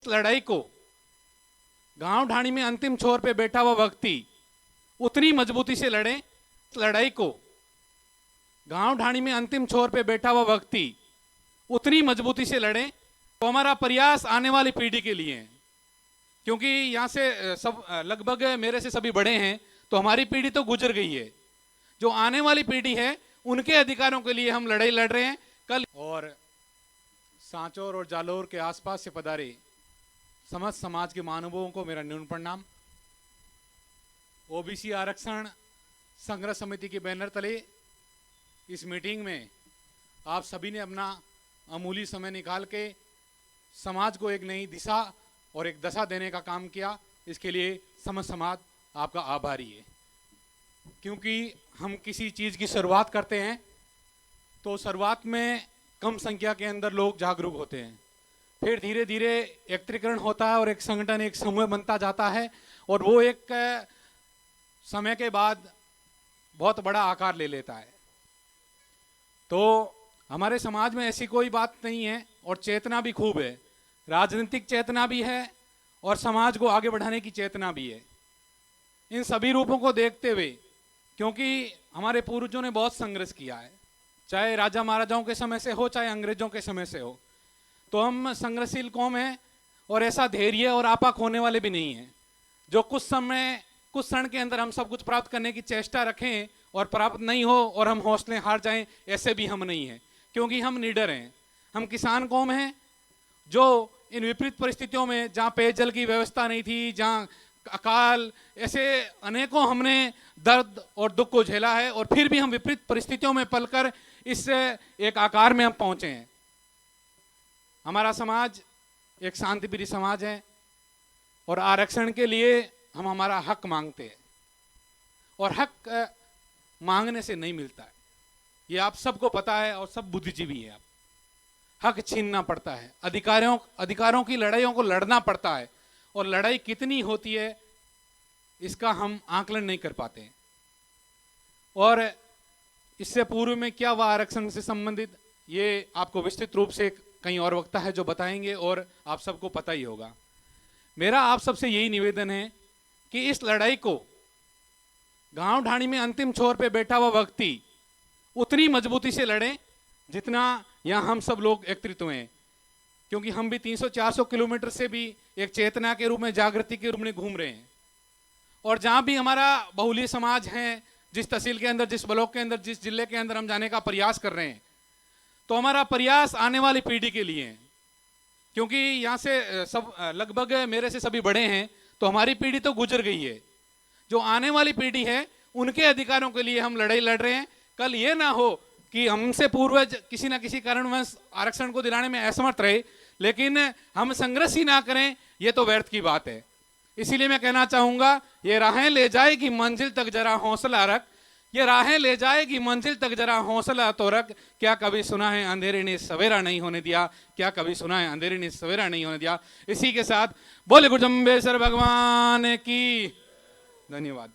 लड़ाई को गांव ढाणी में अंतिम छोर पे बैठा हुआ व्यक्ति उतनी मजबूती से लड़े। लड़ाई को गांव ढाणी में अंतिम छोर पे बैठा हुआ व्यक्ति उतनी मजबूती से लड़े तो हमारा प्रयास आने वाली पीढ़ी के लिए है। क्योंकि यहाँ से सब लगभग मेरे से सभी बड़े हैं, तो हमारी पीढ़ी तो गुजर गई है। जो आने वाली पीढ़ी है उनके अधिकारों के लिए हम लड़ाई लड़ रहे हैं कल। और सांचौर और जालोर के आसपास से पधारे समस्त समाज के मानवों को मेरा न्यून प्रणाम। ओबीसी आरक्षण संघर्ष समिति के बैनर तले इस मीटिंग में आप सभी ने अपना अमूल्य समय निकाल के समाज को एक नई दिशा और एक दशा देने का काम किया। इसके लिए समस्त समाज आपका आभारी है। क्योंकि हम किसी चीज़ की शुरुआत करते हैं तो शुरुआत में कम संख्या के अंदर लोग जागरूक होते हैं, फिर धीरे धीरे एकत्रीकरण होता है और एक संगठन, एक समूह बनता जाता है और वो एक समय के बाद बहुत बड़ा आकार ले लेता है। तो हमारे समाज में ऐसी कोई बात नहीं है और चेतना भी खूब है, राजनीतिक चेतना भी है और समाज को आगे बढ़ाने की चेतना भी है। इन सभी रूपों को देखते हुए, क्योंकि हमारे पूर्वजों ने बहुत संघर्ष किया है, चाहे राजा महाराजाओं के समय से हो चाहे अंग्रेजों के समय से हो, तो हम संघर्षशील कौम हैं और ऐसा धैर्य और आपा खोने वाले भी नहीं हैं जो कुछ क्षण के अंदर हम सब कुछ प्राप्त करने की चेष्टा रखें और प्राप्त नहीं हो और हम हौसले हार जाएं। ऐसे भी हम नहीं हैं, क्योंकि हम निडर हैं। हम किसान कौम हैं जो इन विपरीत परिस्थितियों में, जहाँ पेयजल की व्यवस्था नहीं थी, जहाँ अकाल, ऐसे अनेकों हमने दर्द और दुख को झेला है और फिर भी हम विपरीत परिस्थितियों में पलकर इस एक आकार में हम पहुंचे हैं। हमारा समाज एक शांतिप्रिय समाज है और आरक्षण के लिए हम हमारा हक मांगते हैं और हक मांगने से नहीं मिलता है, ये आप सबको पता है और सब बुद्धिजीवी हैं। आप हक छीनना पड़ता है, अधिकारों की लड़ाइयों को लड़ना पड़ता है और लड़ाई कितनी होती है इसका हम आकलन नहीं कर पाते हैं। और इससे पूर्व में क्या हुआ आरक्षण से संबंधित, ये आपको विस्तृत रूप से कहीं और वक्ता है जो बताएंगे और आप सबको पता ही होगा। मेरा आप सबसे यही निवेदन है कि इस लड़ाई को गांव ढाणी में अंतिम छोर पे बैठा हुआ व्यक्ति उतनी मजबूती से लड़े जितना यहाँ हम सब लोग एकत्रित हुए हैं। क्योंकि हम भी 300-400 किलोमीटर से भी एक चेतना के रूप में, जागृति के रूप में घूम रहे हैं और जहाँ भी हमारा बहुलीय समाज है, जिस तहसील के अंदर, जिस ब्लॉक के अंदर, जिस जिले के अंदर हम जाने का प्रयास कर रहे हैं, तो हमारा प्रयास आने वाली पीढ़ी के लिए है। क्योंकि यहाँ से सब लगभग मेरे से सभी बड़े हैं, तो हमारी पीढ़ी तो गुजर गई है। जो आने वाली पीढ़ी है उनके अधिकारों के लिए हम लड़ाई लड़ रहे हैं। कल ये ना हो कि हमसे पूर्वज किसी ना किसी कारणवश आरक्षण को दिलाने में असमर्थ रहे, लेकिन हम संघर्ष ही ना करें, ये तो व्यर्थ की बात है। इसीलिए मैं कहना चाहूंगा, ये राहें ले जाएगी मंजिल तक जरा हौसला रख, ये राहें ले जाएगी मंजिल तक जरा हौसला तो रख। क्या कभी सुना है अंधेरे ने सवेरा नहीं होने दिया, क्या कभी सुना है अंधेरे ने सवेरा नहीं होने दिया। इसी के साथ बोले गुरुजम्बेश्वर भगवान की धन्यवाद।